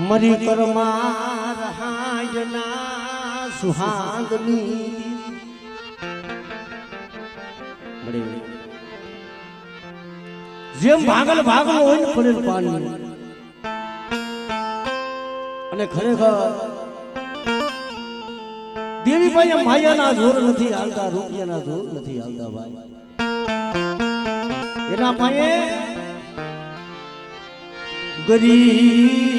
મરી કરમા રહાયના સુહાગની જેમ ભાગલ ભાગલ હોય ને પડેલ પાણી અને ખરેખર દેવી ભાઈ માયાના જોર નથી હાલતા, રૂપિયાના જોર નથી હાલતા ભાઈ. એના પાસે ગરીબ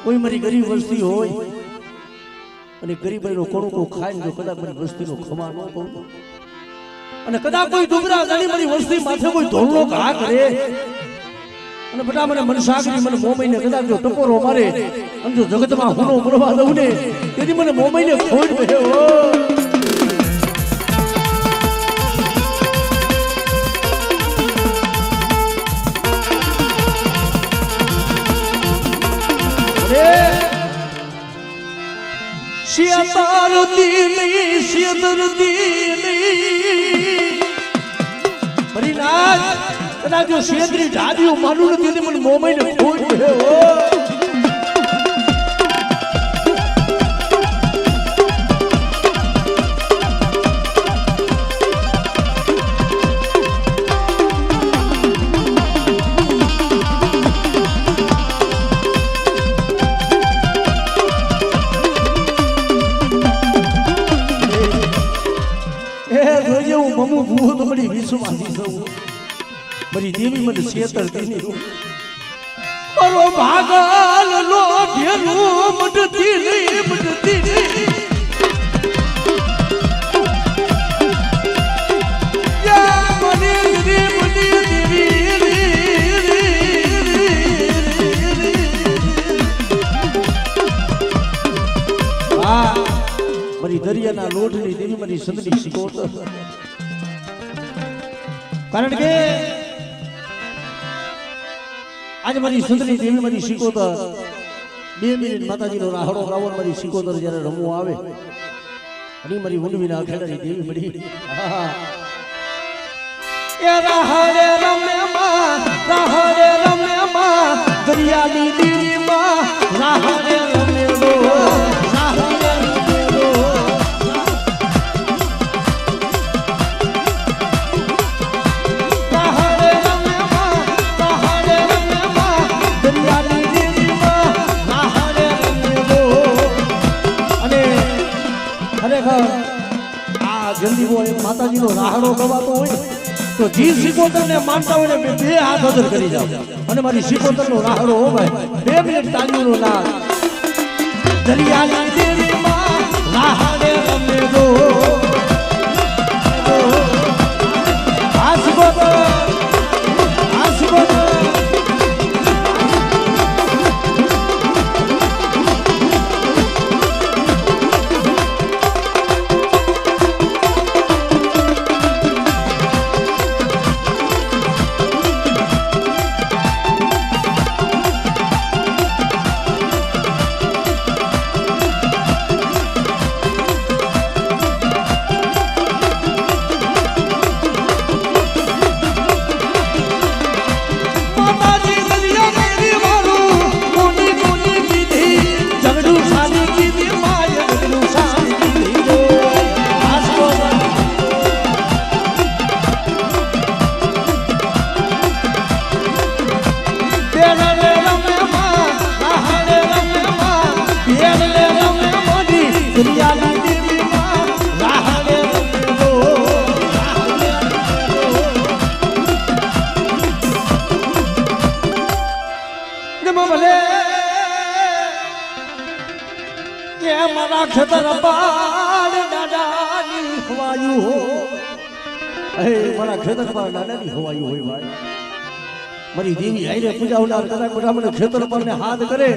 કોઈ મારી ગરીબ વસ્તી હોય અને ગરીબાઈનો કોણો ખાઈને જો કદાચ મારી વસ્તીનો ખમા ન કરું અને કદાચ કોઈ ડુંગરા ગાડી મારી વસ્તી માથે કોઈ ધોળનો ઘા કરે અને બધા મને મનસાગરી મને મોમઈને કદાચ જો ટપોરો મારે અને જો જગતમાં હુનો મળવા દઉં ને તેથી મને મોમઈને ખોટ પડ્યો. શિયાતાર દીની શિયાતાર દીની પરિનાથ કદાચ જો શેત્રી ઢાડીઓ માનું નથી મને મોમાઈને ખોટ પડ્યો. મારી દેવી મને છેતરતી નહીં મારો ભાગલ લો ભેરું મટતી નહીં મટતી નહીં મારી દરિયાના લોટની દેવી મારી સંદની શીખોતર. કારણ કે આજે મારી સુંદરી દેવી મારી શીખોતર 2 મિનિટ માતાજીનો રાહડો રાવણ મારી શીખોતર જ્યારે રમવું આવે અને મારી ઊંડવીના ખેડાની દેવી મળી એ રાહડે રમ્યામાં દરિયાની દીવીમાં રાહડે રમેલો જલ્દી બોલે માતાજીનો રાહડો ગવાતો હોય તો જી શીખોતરને માનતા હોય ને 2 હાથ હજર કરી જાવ અને મારી શીખોતરનો રાહડો હો ભાઈ 2 મિનિટ તાળીઓનો નાદ દરિયાની દેવીમાં રાહડે રમેલો આ શીખોતર મારા ખેતર પાડ દાદાની હવાયું હો મારા ખેતર પાડ દાદાની હવાયું હોય ભાઈ મારી દેવી આઈને પૂજા ઉડાર કદાચ બધા મને ખેતર પર ને હાથ કરે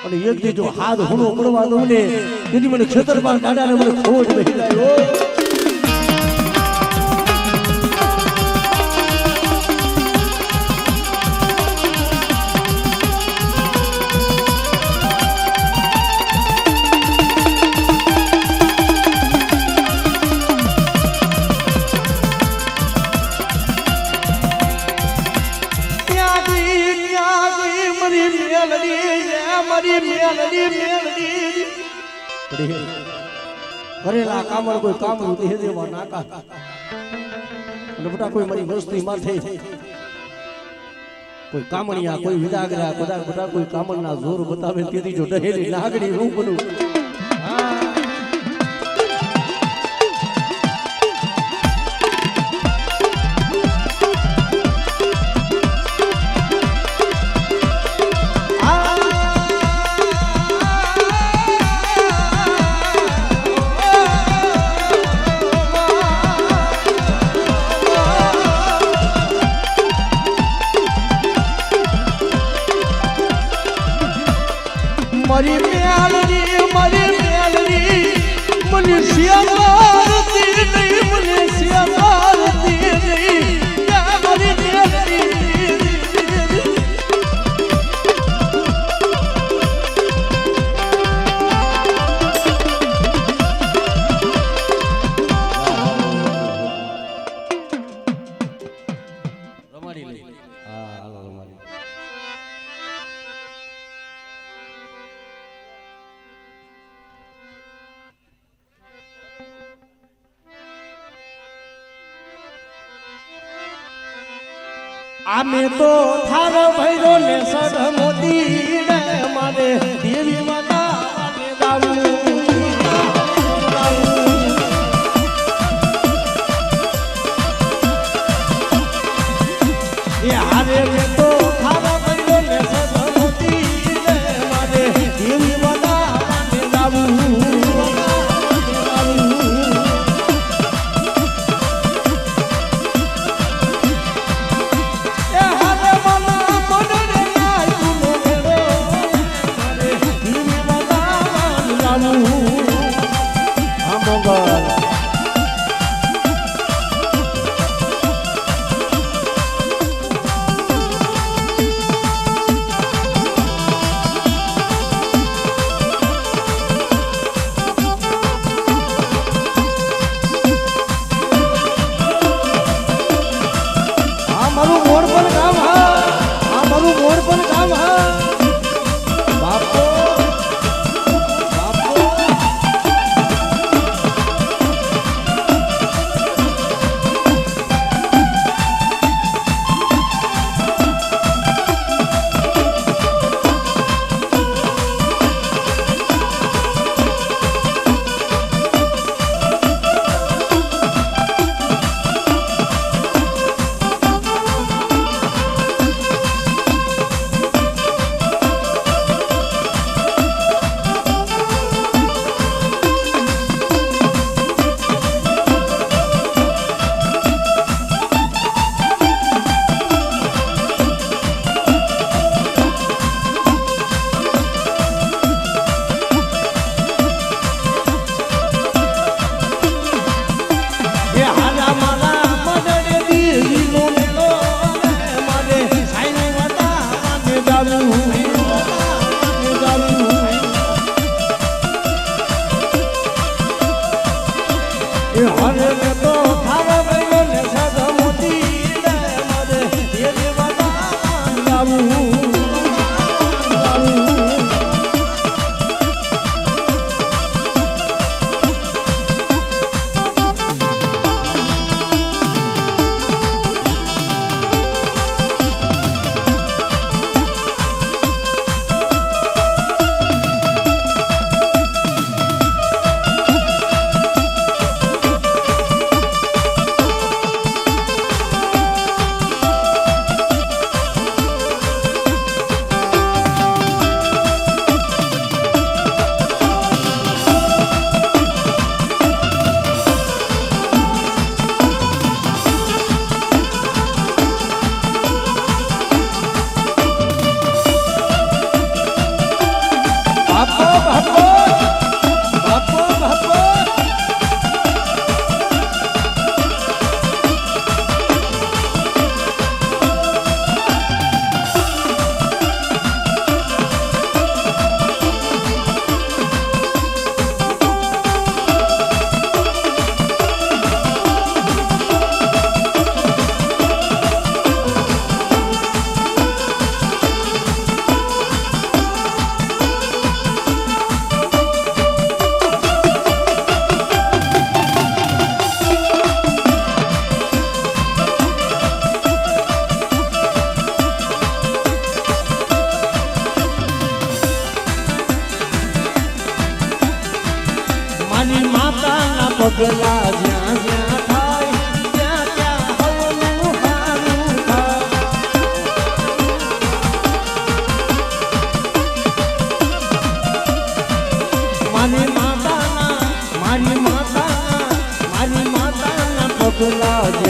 અને એક દી જો હાથ હુનો પડવા દઉં ને તેથી મને ખેતર પાડ દાદાને મને ખોટ બેસી જાય. કરેલા કામળ કોઈ કામ દેહ દેવા નાકા અને બેટા કોઈ મારી વસ્તી માથે કોઈ કામણિયા કોઈ વિદાગરા કદાચ બેટા કોઈ કામણના જોર બતાવે તેથી જો ડહેલી નાગડી હું બનું મારી મેલરી મને શિયાળતી નહીં મને શિયાળતી નહીં મારી મેલરી રમાડી લઈ હા હાલો રમાડી આમે તો થાર ભૈરો ને સર મોદી ને મારે દેવી માતા ને દાવું એ હારે મે તો થાર ભૈરો ને સર મોદી ને મારે દેવી માતા ને દાવું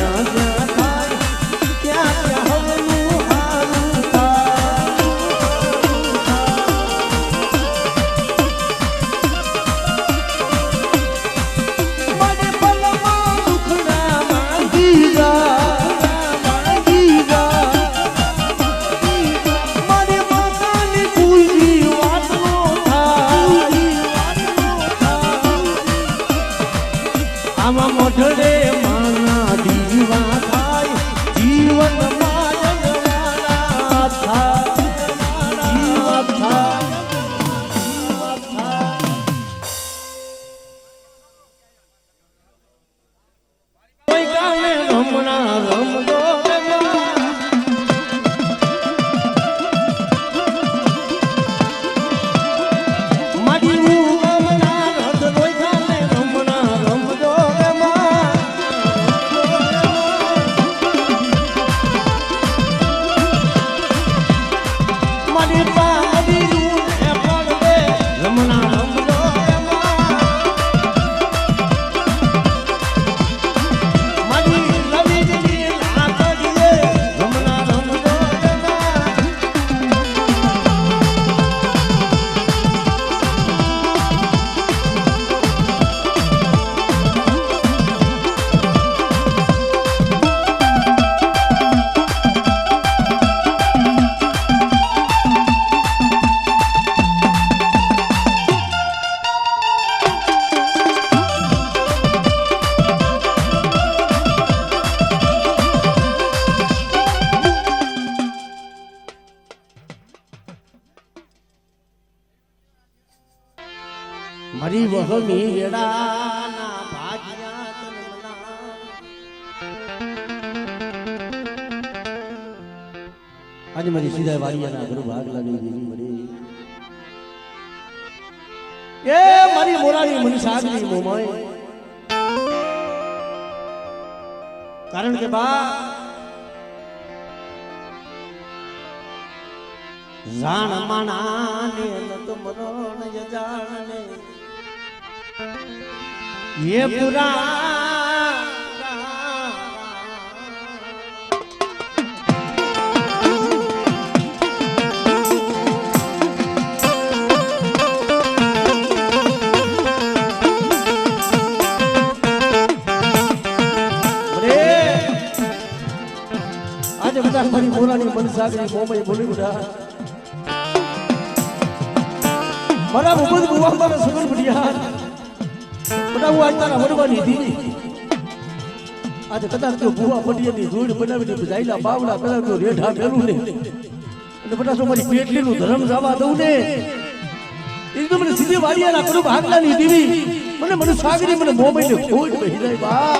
જ્યાં જ્યાં થાય ત્યાં ત્યાં હવનું હારું થાય. મને પલમાં દુખડા માંગી માંગી મારે માતાની કોઈ વાત નો થાય. આમાં મોઢડે માના દીવા થાય જીવન માયના થાય જીવા થાય. કોઈ કામે રમણા રમજો મારી હું રમણા રથ કોઈ કામે રમણા રમજો મારી પાડી રૂ એ પડે રમણા રમજો મારી રવિની લાકડીએ રમણા રમજો. મારી વહમી વેડાના ભાગ્યા તનમના આજે મારી સીધા વાડિયાના ઘર ભાગ લાગી દેવી મળી એ મારી મોરારી મનસાગની મોમાય. કારણ કે બા જાણ માણાને નત મરણ યજાણને ये पुरा આજે બધા મારી મોરાની મનસાગની મોમય બોલી બધા મારા મુબદ બુવા મારા સગન બડિયા બધા હું આજ તારા વડવાની દીદી આજે કદાચ તો બુવા પડિયાની જોડ બનાવીને બજાઈલા બાવડા કદાચ તો રેઢા મેલું ને અને બધા તો મારી પેટલીનું ધર્મ જવા દઉં ને એકદમ મને સીધી વાડિયાના કરું ભાગલાની દીવી મને મનસાગની મને મોમયને ખોટ બેહી જાય બા.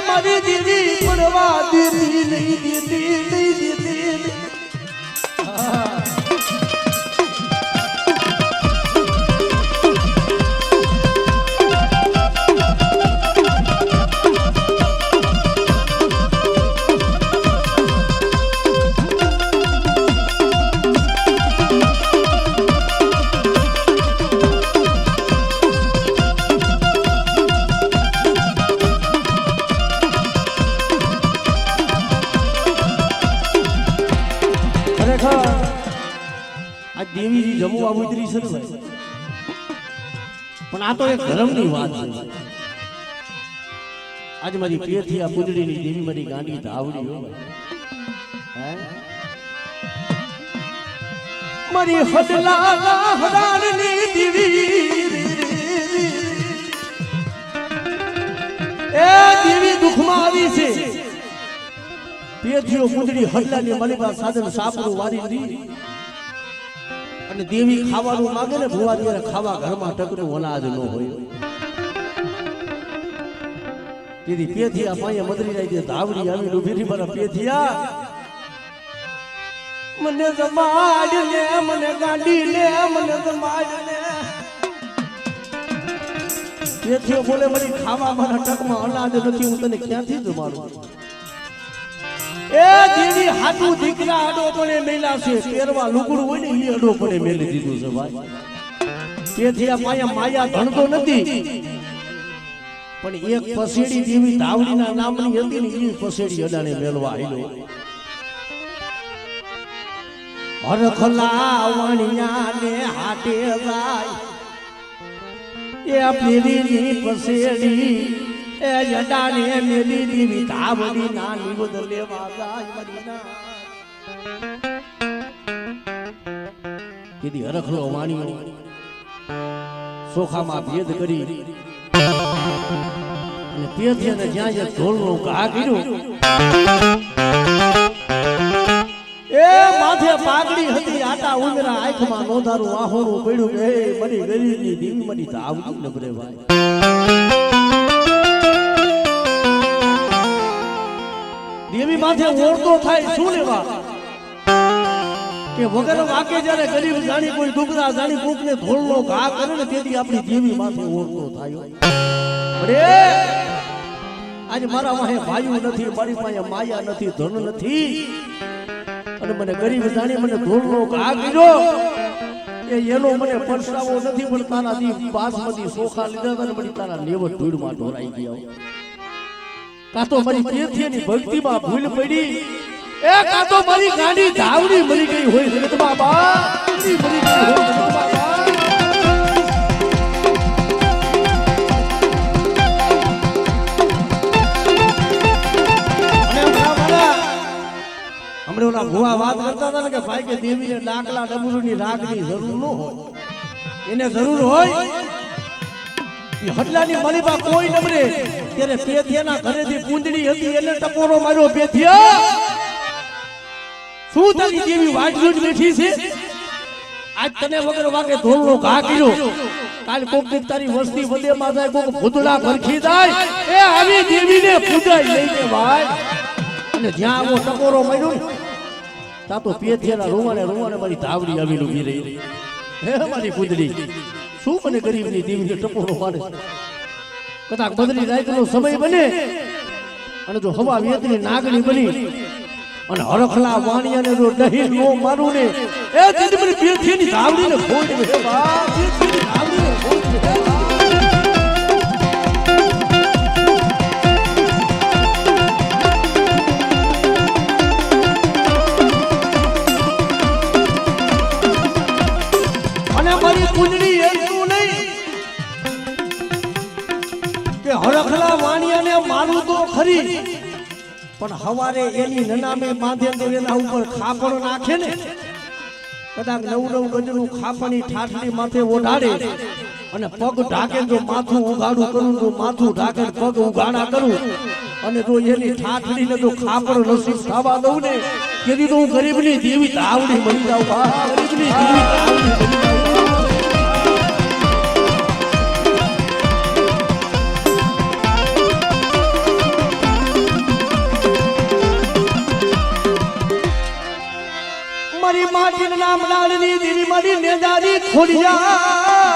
મારી દીદી પડવા દીદી નહીં દીદી નહીં દીદી દેવીજી જમવા ઉતરી છે ને પણ આ તો એક ધર્મની વાત છે. આજ મારી પેથી આ પૂજડીની દેવી મારી ગાંડી ધાવડી હો હે મારી હડલા હડાની દેવી એ દેવી દુખમાં આવી છે. પેથીઓ પૂજડી હડલાની માલિકા સાધન સાપરું વારી દી અને દેવી ખાવાનું માંગે ને ભુવા ત્યારે ખાવા ઘરમાં ટકનું અનાજ ન હોય. તેથી પેથિયા પાયે મદરી જાય છે ધાવડી આવી ઉભી મારા પેથિયા મને જમાડ લે મને ગાડી લે મને જમાડ લે. પેથિયો બોલે મારી ખાવા મારા ટકમાં અનાજ નથી હું તને ક્યાંથી જમાડું. એની હાથું દીકરા અડો પડે મેલા છે પહેરવા લુગડું હોય ને એ અડો પડે મેલી દીધું છે ભાઈ તેથી આ પાયા માયા ધણતો નથી પણ એક પસેડી દેવી ધાવડીના નામની હતી ને એ પસેડી અડાને મેલવા આયલો હરખલા વણિયાને હાટે જાય એ પીરીની પસેડી એ અડાને મેલી દેવી ધાવડી ના નિવદ લેવા જાય મરીના કીધી હરખલો વાણિયો સોખામાં ભેદ કરી અને પેથીને જ્યાં જ્યાં ઢોલનો ઘા કર્યો એ માથે પાઘડી હતી આટા ઉંદરા આંખમાં નોંધારું આહોણું પડ્યું કે હે મરી ગરીબની દીવી મરી ધાવડી નબરે ભાઈ દેવી માથે ઓળતો થાય શું લેવા કે વગર વાકે જ્યારે ગરીબ જાણી કોઈ દુબરા જાણી કોકને ધોળનો ઘા કરે ને તેથી આપણી દેવી માથે ઓળતો થાય અરે આજે મારા વાહે ભાઈઓ નથી મારી પાસે માયા નથી ધન નથી અને મને ગરીબ જાણી મને ધોળનો ઘા કર્યો એ એનો મને પરસાવો નથી પણ તારા દી બાસમતી સોખા લીધા અને મને તારા નેવત ધૂળમાં ઢોરાઈ ગયા કા તો મારી પેથીની ભક્તિમાં ભૂલ પડી એ કા તો મારી ગાડી ધાવડી મરી ગઈ હોય જગતમાં બા મરી ગઈ હોય જગતમાં બા હમણે ઓલા ભુવા વાત કરતા હતા ને કે ભાઈ કે દેવીને ડાકલા ડમરૂની રાગની જરૂર ન હોય એને જરૂર હોય એ હડલાની મલીબા કોઈ નમરે ત્યારે પેથિયાના ઘરેથી પૂંજડી હતી એને ટપોરો માર્યો પેથિયા શું તારી દેવી વાટજો જ બેઠી છે આજ તને વગર વાગે ધોળનો ઘા કર્યો કાલ કોક દી તારી વસ્તી વધે માં જાય કોક ભૂતડા ભરખી જાય એ આવી દેવીને પૂજાઈ લઈને ભાઈ અને જ્યાં આવો ટપોરો માર્યો ને તા તો પેથિયાના રૂવાને મારી ધાવડી આવી ઊભી રહી હે મારી પૂંજડી શું મને ગરીબની દેવીને ટપોરો મારે કદાચ બદલી રાતનો સમય બને અને જો હવા વેતની નાગણી બની અને હરખલા વાણિયાને જો દહીં નો મારું ને એ તેથી મને પેથીની ધાવડીને ખોઈ દે બા પેથીની ધાવડીને ખોઈ દે અને મારી કુંડળી એટલું નહીં કે હરખલા વાણિયાને મારું તો ખરી પણ હવારે એની નનામે બાંધે તો એના ઉપર ખાપણ નાખે ને કદાચ નવ ગજનું ખાપણી ઠાઠડી માથે ઓઢાડે અને પગ ઢાકે જો માથું ઉગાડું કરું તો માથું ઢાકે પગ ઉગાડા કરું અને જો એની ઠાઠડીને જો ખાપણ નસીબ થવા દઉં ને તેથી તો હું ગરીબની દેવી ધાવડી બની જાઉં ગરીબની દેવી ધાવડી બની જાઉં મારી માટીના નામ લાલની દેવી મારી નેદારી ખોડિયા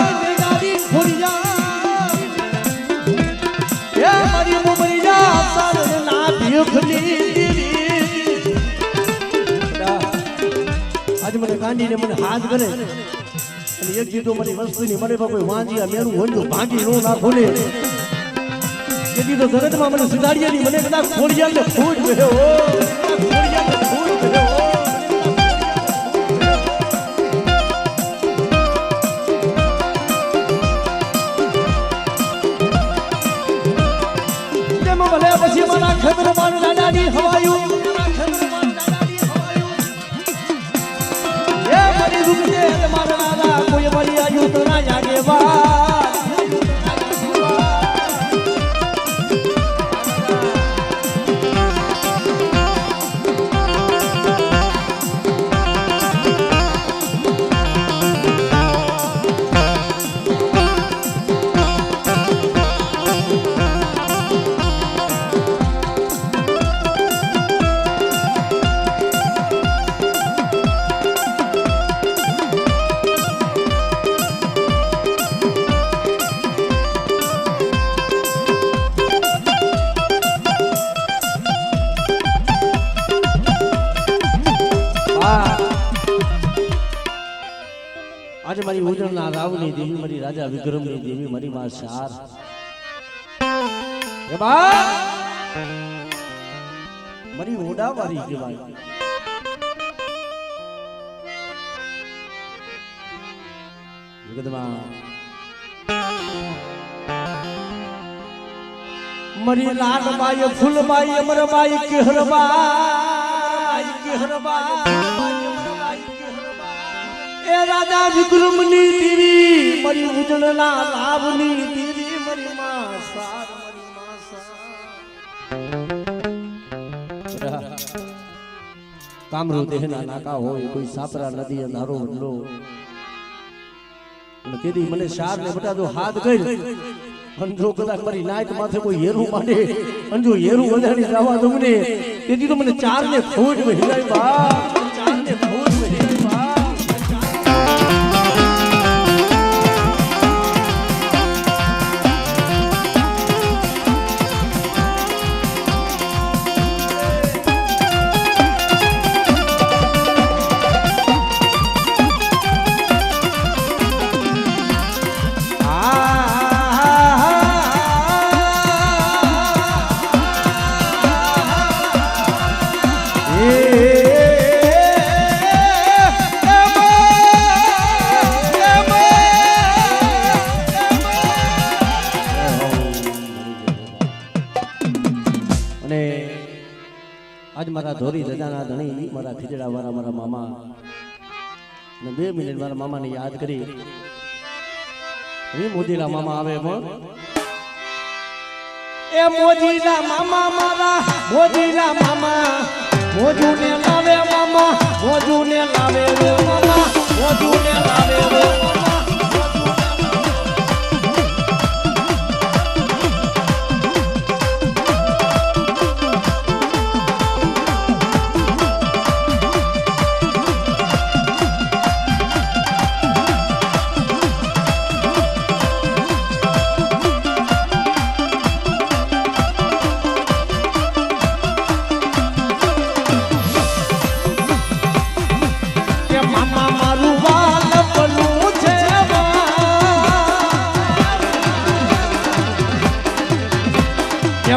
એ મારી મુમરિયા સારન ના ભીખની દેવી આજ મને કાંડીને મને હાથ કરે અને એક દીધો મારી વસ્તુની મને કોઈ વાંજિયા મેરું હોંજો ભાંગી નો ના ખોલે એ દીધો જગતમાં મને સુધારિયાની મને કદાચ ખોડિયાને ખોટ ગયો ખોડિયાને ખોટ ગયો પછી મારા ખબર માર દાદાની હવાયું એ મારી રૂપે મારા દાદા કોઈ મારી આયુ તો ના જાગે આજે મારી ઉજળના રાવની દેવી, મારી રાજા વિક્રમની દેવી, મારી માં શાર એ બા મારી ઓડાવાળી કહેવાય. જગતમાં મરી લાલબાઈ ફૂલબાઈ અમરબાઈ કેહરબાઈ એ રાજા વિક્રમની દેવી, મરી ઉજળના લાભની દેવી, મરી માં સાર, મરી માં સાર. કામરૂ દેહના નાકા હોય, કોઈ સાપરા નદી અંધારો વડલો, તેથી મને શાર ને બટા જો હાથ કરી અંજો કદાચ મારી નાઈટ માથે કોઈ હેરું માંડે, અંજો હેરું વધારી જવા દઉં ને, તેથી તો મને ચાર ને ફોડ માં હિલાય બા, ચાર ને ફોડ માં હિલાય બા. આજ મારા ધોરી રજાના ધણી, મારા ખીજડા વાળા મારા મામા ને 2 મિનિટ મારા મામાને યાદ કરી. મોજીલા મામા આવે પણ એ મોજીલા મામા મારા, મોજીલા મામા મોજુને લાવે મામા, મોજુને લાવે રે મામા, મોજુને લાવે રે મામા.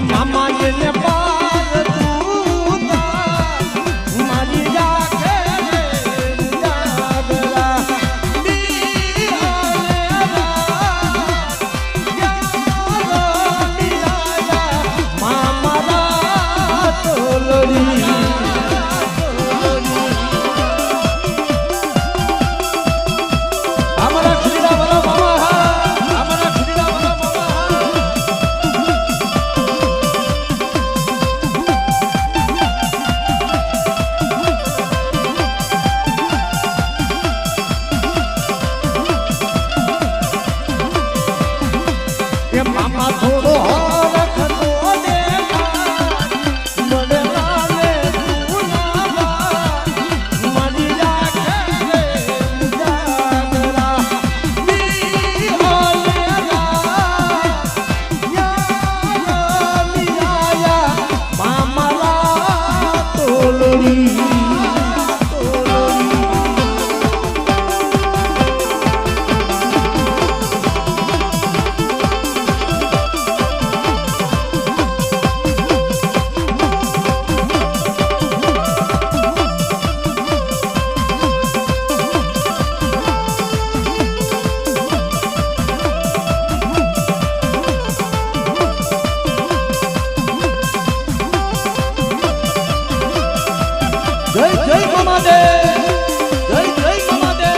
મામા એને પાર તું મારી રાખે જાગરા મામા તોલડી અમારા ખીડા વાળા મામા, અમારા ખીડા વાળા મામા. જય જય મામા દે, જય જય મામા દે.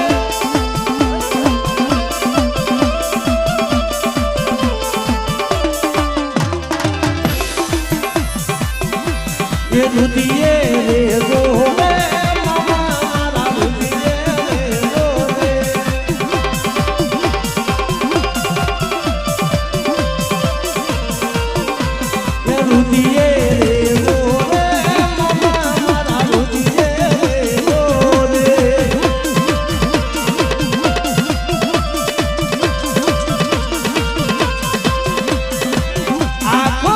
એ રુદિયે રે જોવે મામા, રુદિયે રે જોવે. એ રુદિયે રે જોવે મામા, રુદિયે રે જોવે. આખો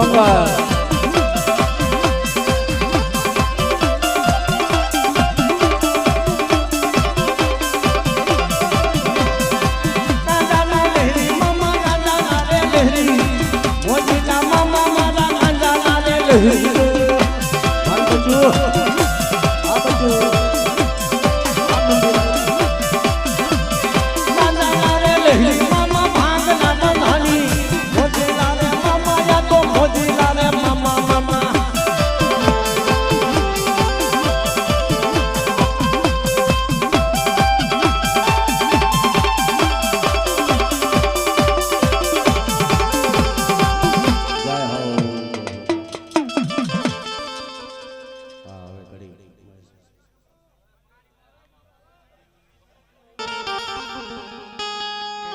મોહનભાઈ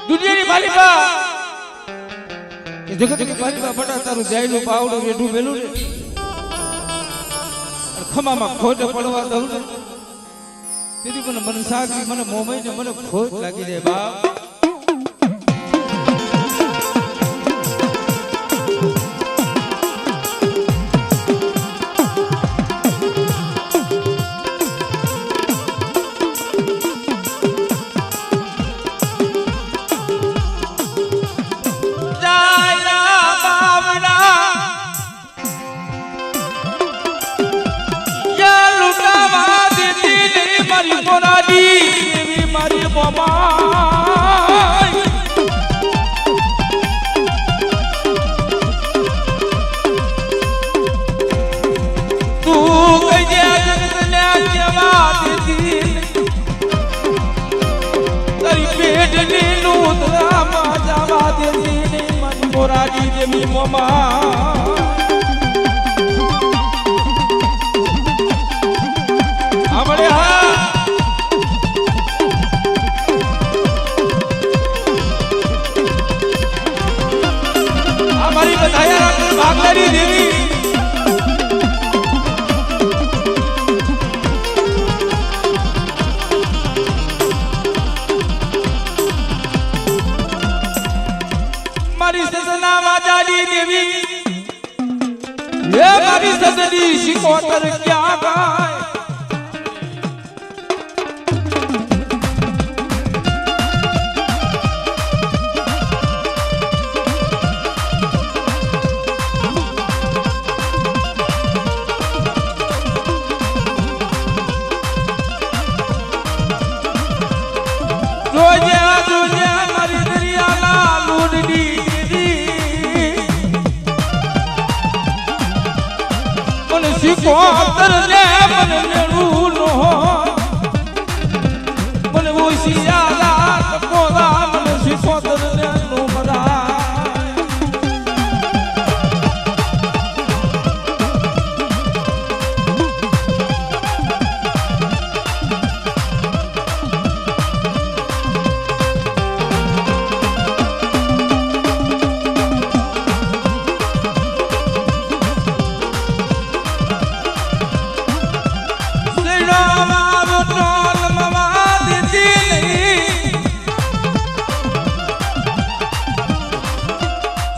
દુનિયાની માલિકા જગતની માલિકા બટા તારું જાયનું પાવડું વેઢું વેલું ને ખમામાં ખોટ પડવા દઉં ને તેથી મને મન સાગી મને મોમઈ ને મને ખોટ લાગી દે બાપ મોરાજી દેવી મોમા આપણે હા અમારી બધાયા ભાગદારી દેવી સસના વાજાડી દેવી હે મારી સસની શિકોતર ક્યાં ગાય જોજે જોજે મારી દરિયાના લૂડની શિકોતર ને મને મેળું નો મને ઓશિયારા કોરા મને શિકોતર ને નો મરા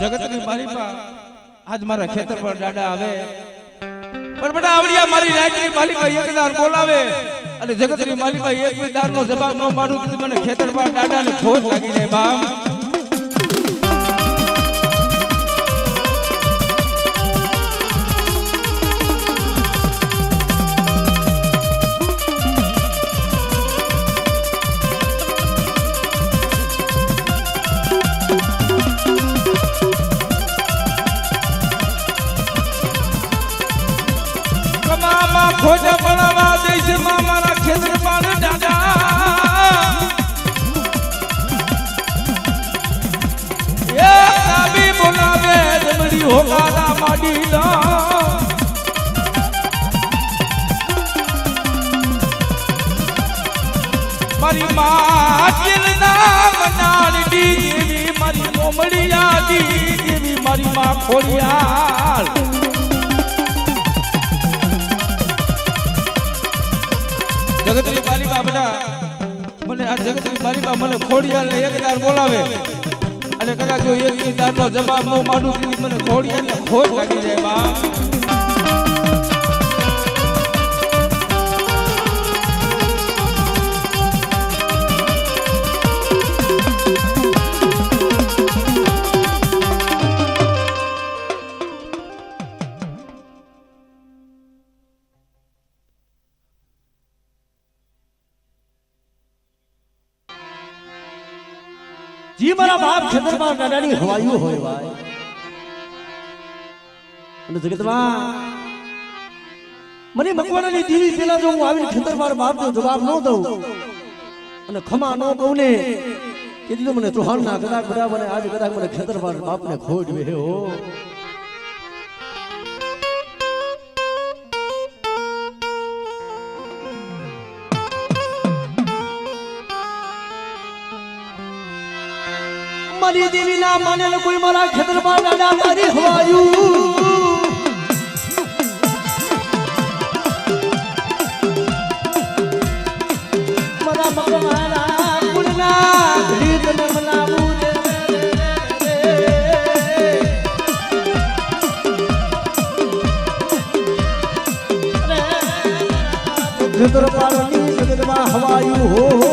જગતની માલિકા આજ મારા ખેતર પર દાડા આવે પણ બટા આવડિયા મારી રાજની માલિકા એકદાર બોલાવે અને જગતની માલિકા એકદાર નો જવાબ ન મારું તો મને ખેતર પર દાડા ને ખોટ લાગી જાય બાપ ખોટા પડવા દેશ માં મારા ખેતર પર દાદા એ કાબી બોલાવે જમડી હોકારા માડી લા મારી માચિલ ના મનાડી દેવી મારી મોમડિયા દેવી મારી માં ખોડિયાલ જગતની માલિકા બેટા મને આ જગતની માલિકા મને ખોડિયાલ ને એકદાર બોલાવે અને અને કદાચ જો એક દાનનો જવાબ ન માંડું તો મને થોડી એટલે ખોટ લાગી જાય બા જી મારા બાપ ખેતરમાં દાદાની હવાયું હોય ભાઈ અને જગતમાં મને મકવાણાની દેવી પેલા જો હું આવીને ખેતરમાં બાપનો જવાબ ન દઉં અને ખમા ન કહું ને કે તો મને ચૌહાણ ના કદાચ બરાબર અને આજ કદાચ મને ખેતરમાં બાપને ખોટ વેહે હો મારી દેવી ના માને કોઈ મારા ખેતરમાં દાદા મારી હવાયું મારા મકવાણા ગુણના ગીત ને મનાવું ખેતરપાળની જગતમાં હવાયું હો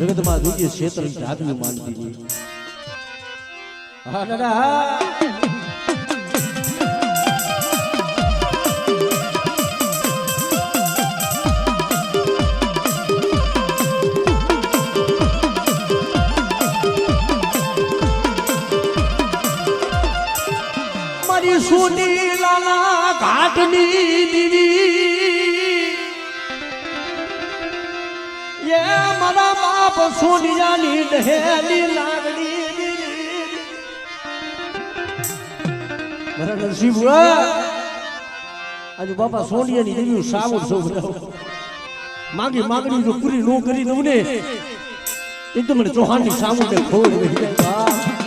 જગતમાં જોઈએ ક્ષેત્ર જાતનું માનતી નહીં હા દાદા મારી સોની લાલા ઘાટની દીદી મારા બાપ સોનિયાની દહેલી લાગણી મારા નરસિંહ આજે બાપા સોનિયાની દેવી સાવું સૌ માગી માગણી જો પૂરી નો કરી દઉં ને એ તો મને ચૌહાણની સામું ને ખોડ વહી જાય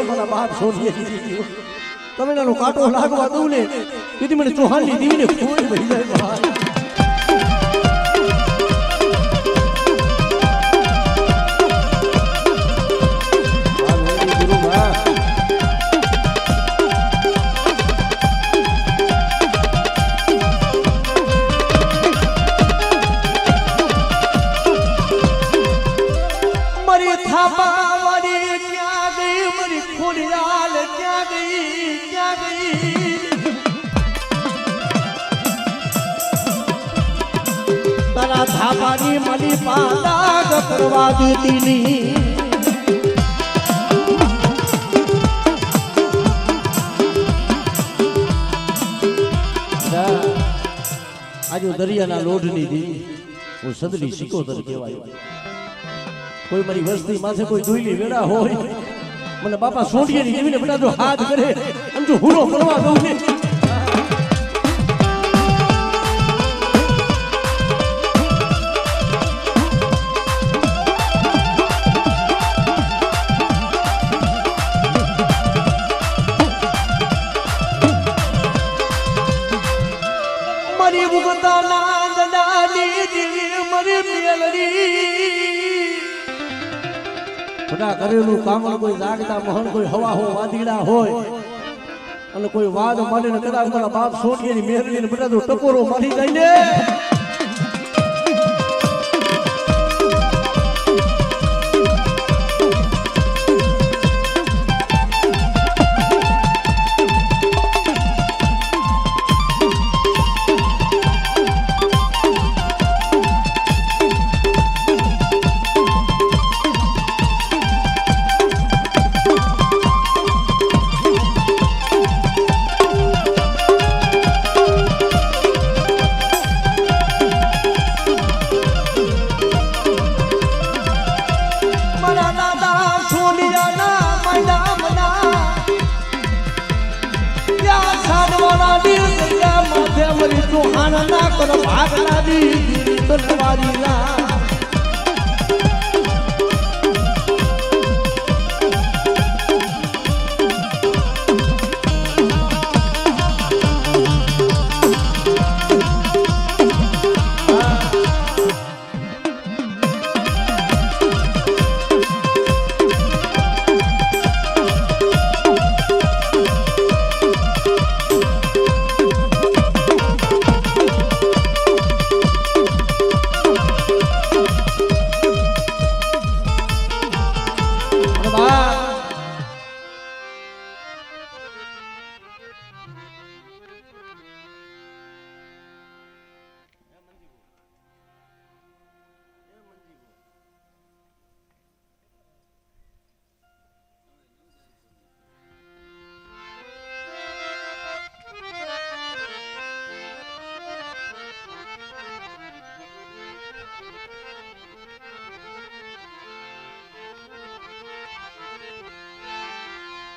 મારા બાપ સોનિયા તમે એનો કાંટો લાગવા દઉં ને તેથી મને ચૌહાણની દીવીને ખોટ વહી જાય મારી થાપા તારા થાપાની મળી પાડા કરવા દીધી આજુ દરિયાના લોઢની દી હું સદલી સિકોતર કહેવાય કોઈ મારી વસ્તી માથે કોઈ જોઈલી વેડા હોય મને બાપા સોડિયાની દેવીને બધા જો હાથ કરે આમ જો હુરો પડવા દઉં ને મારી મુગતા નાંદ નાની દેવી મારી મેલડી બધા કરેલું કામ કોઈ જાગતા મહન કોઈ હવા હો વાદીડા હોય અને કોઈ વાદ માને ને કદાચ મારા બાપ સોનિયાની મેરડી ને બધા તો ટકોરો મારી જાય ને ભાગલા દી તલવારી લા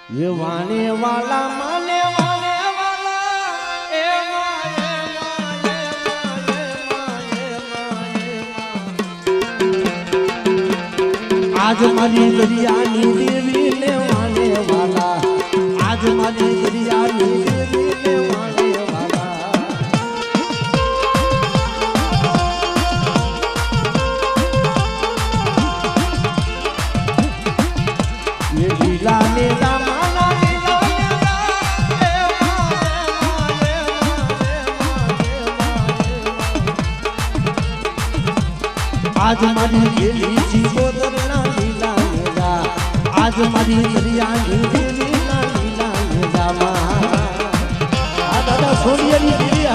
ये वाने वाला माने वाने वाला ए आज मारी दरियानी देवी ने वाने वाला आज मारी दरियानी देवी ने वाने वाला ये लीला ने आज मारी गेली जीवोदरना लीला मेरा आज मारी दरियानी लीला लीला मेरा माँ आ दादा सोनियानी दीदी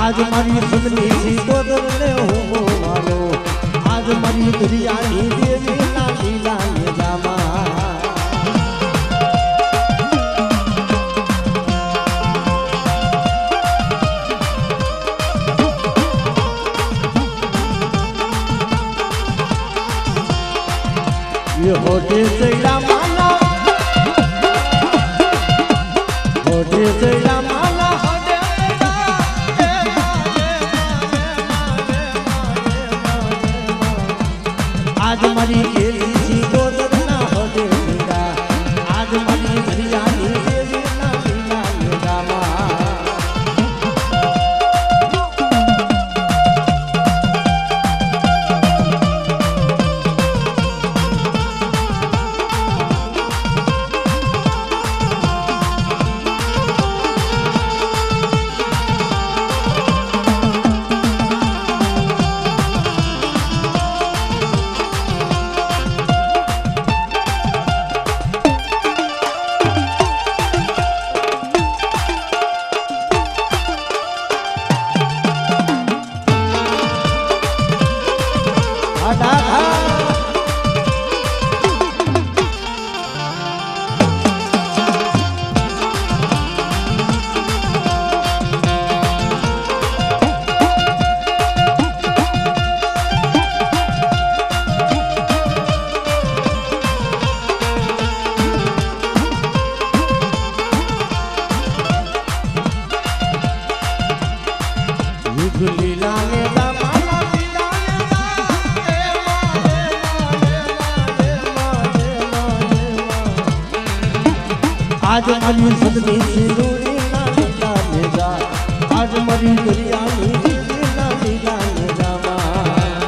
आज मारी सुननी सी गोदर ले हो वालो आज मारी दरियानी देवी लाली लाली जामा ये होटे सैला माला होटे सैला माला आज આજ મારી સદની સિંદૂરી ના લીલા ને જા આજ મારી દરિયાની લીલા લીલા ને જામાં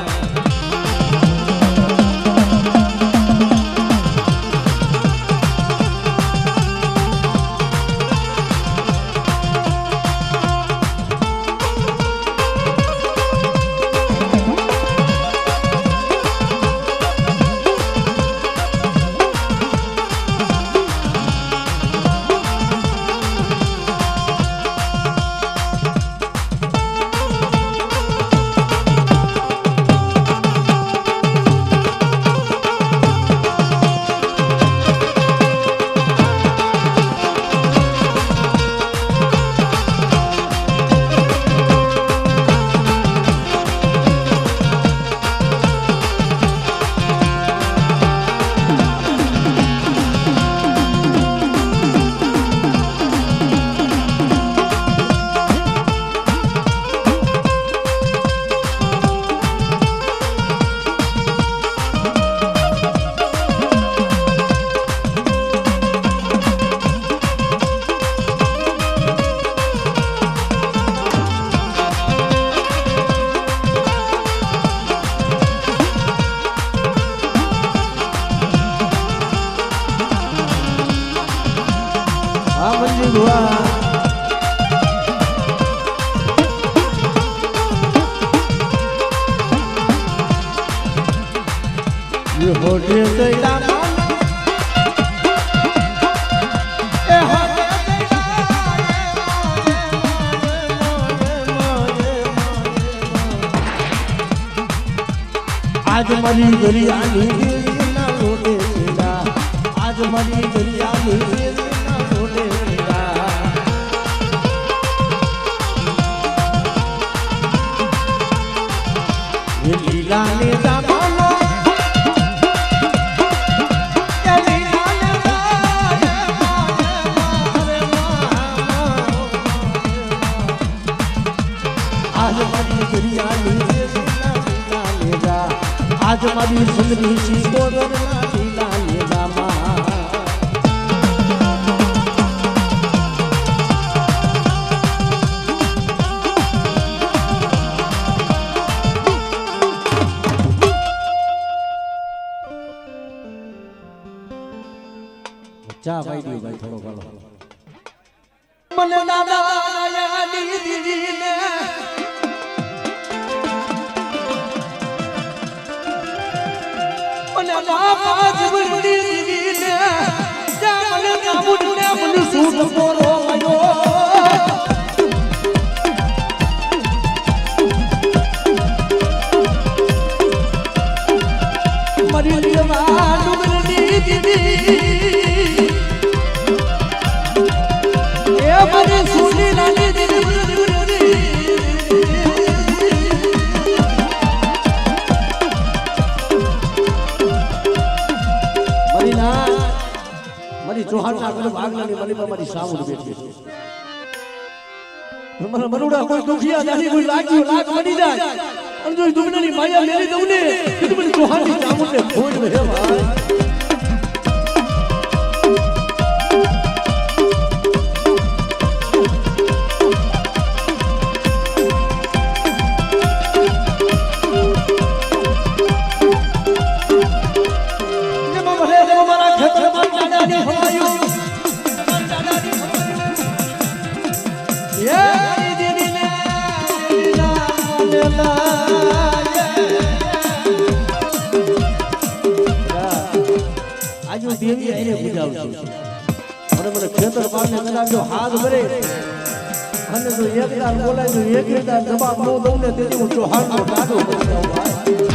આજ મારી દરિયાની લીલા રોડે જા આજ મારી દરિયાની લીલા રોડે જા એ લીલા ને જામાનો એ લીલા ને આજ મારી દરિયાની આજ મારી સુંદરી સિંદૂરના લીલા લીલામાં ચા ભાઈ દઉં ભાઈ થોડો ગાળો મને દાદા દીદીને મને બાપા જીવન દીદીને જા મને કાબુને મને સૂટ પોરો આયો મરી લેવા ડુંગરની દીદી એ મને સુની નાની દીદી મારી જોહારના કલમ આગલાની મલીમાં મારી સામું બેઠી છે મને મનુડા કોઈ દુખિયા જાની કોઈ લાગ્યું લાગ બની જાય અને જો દુનિયાની માયા મેલી દઉં ને કીધું મને જોહારની ચામુંડને ભોજ હે ભાઈ આજુ દેવી આઈને પૂજાવશું અને મને ખેતર પાને કરાવજો હાથ ભરે અને જો એકદાર બોલાય તો એકદાર જવાબ ન દઉં ને તેથી હું ચોહાણનો ટાઢો કરી દઉં ભાઈ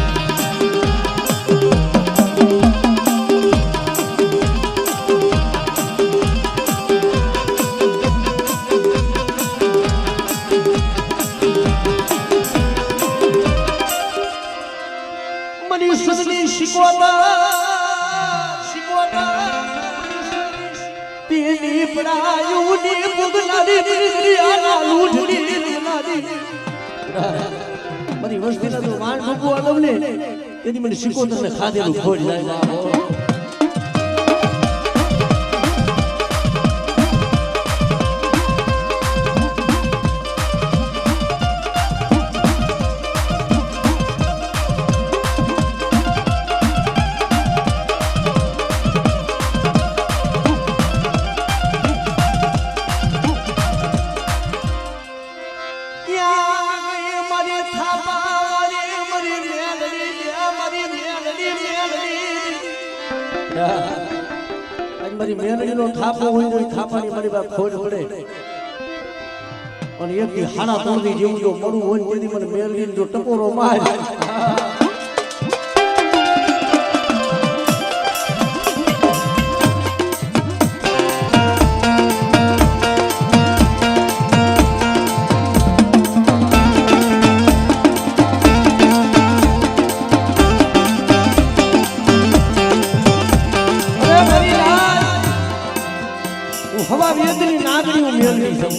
મની સુની શિકોતા પીની પડાયુની પુગલાની દીકરીયાના લૂંટની નાદી મારી વસ્તીના તો વાણ ડૂબવા દઉં ને તેથી મને શિકોતરને ખાધેલું ખોડ જાય આજ મારી મેલડીનો થાપો હોય તો એ થાપાની મારી પાસે ખોજ પડે અને એક દી હાડા તોડી જેવું જો મળું હોય તેથી મને મેલડીને જો ટપોરો માર હવા વેદની નાગરી હું મેળવી છું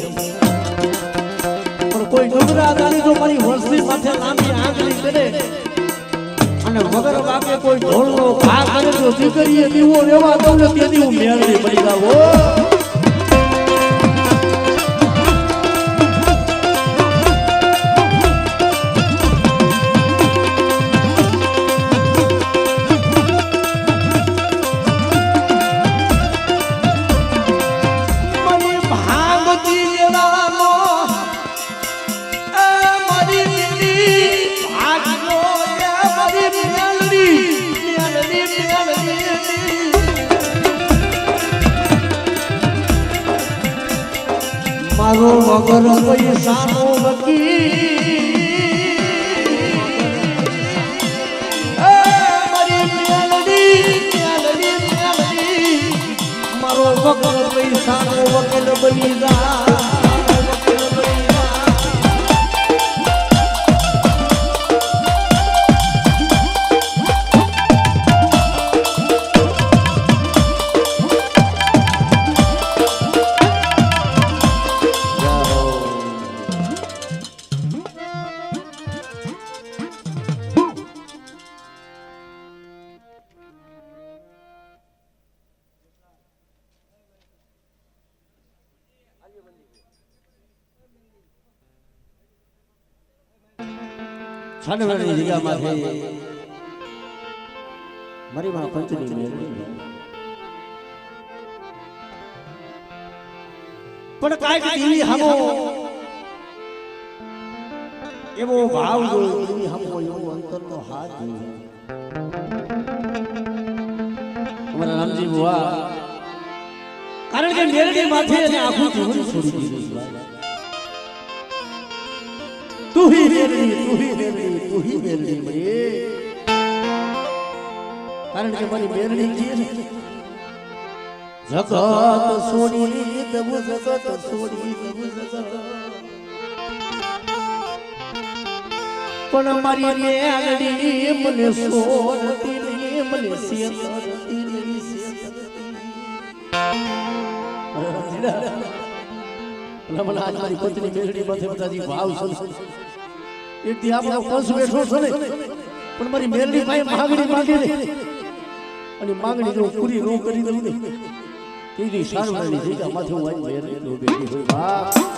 પણ કોઈ ડુંગરા દાની જો મારી વસ્તી માથે લાંબી આંગળી કરે અને વગર વાગે કોઈ ઢોલનો ઘા કરે તો દીકરીએ દીવો રેવા દઉં ને તેથી હું મેળવી પડી જાવ મારો વગર પૈસાનો મારો વગર પૈસાનો વકીલ બની જા છાનવડની જગ્યામાંથી મારી માં પંચની મેળવી પણ કાંઈક એવી હમો એવો ભાવ જોયો એવી હમો એવો અંતરનો હાથ જોયો અમારા રામજી બુઆ કારણ કે મેળવી માથે એને આખું જીવન છોડી દીધું તું ही मेरड़ी मरे कारण के मारी मेरड़ी की जगत सोनी दबु जगत सोनी दबु जगत पण मारी मेरड़ी मने सोरती नहीं मने सेतरती नहीं મને આજ મારી પત્ની મેલડી માથે બધાજી ભાવ છે એક દી આપણો કંસ બેઠો છે ને પણ મારી મેલડી ભાઈ માંગણી માંગી ને અને માંગણી જો પૂરી નો કરી દઉં ને તેની સારવારની જગ્યા માથે હું આજ મેલડી નો બેઠી હોય વાહ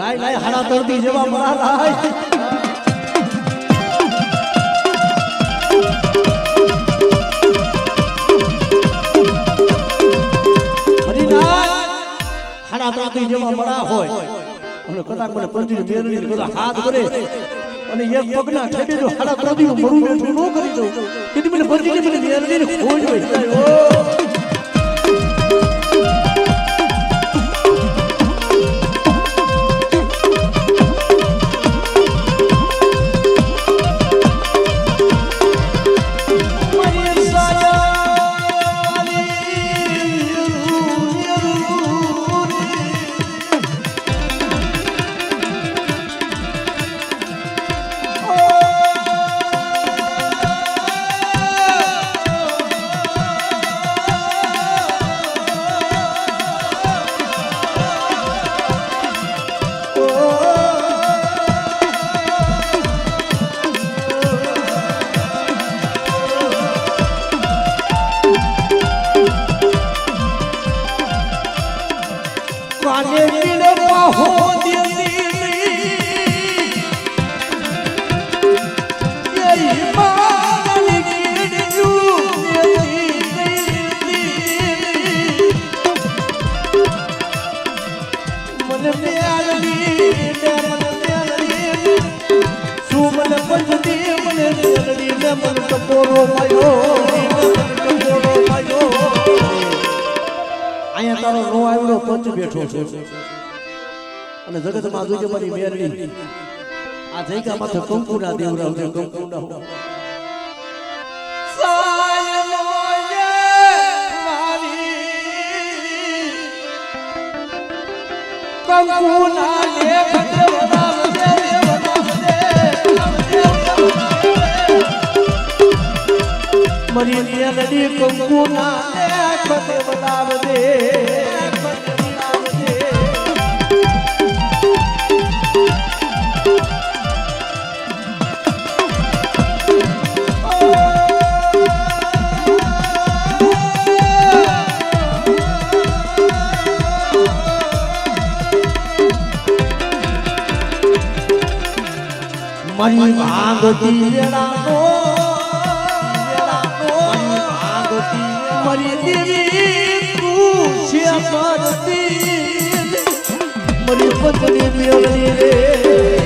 લાય લાય હાડા તરતી જેવા મરા લાય હાડા તરતી જેવા મરા હોય અને કદાચ મને પંચની મેરડી બધા હાથ કરે અને એક પગના ઠેબે જો હાડા તરતી મરું બેઠું ન કરી દઉં તેથી મને પંચની મને મેરડીને ખોજ હોય તારો નો આવ્યો પંચ બેઠો છે અને જગતમાં જોજે મારી મેરડી આ જઈકા માથે કંકુના દેવરાવજે કંકુના કંકુના લેખ દેવરાવજે મારી મેરડી કંકુના લેખ દેવરાવજે મારી ભાગતી વેળાનો મારી દેવી તું છે પરતી મારી પત્ની મેરડી રે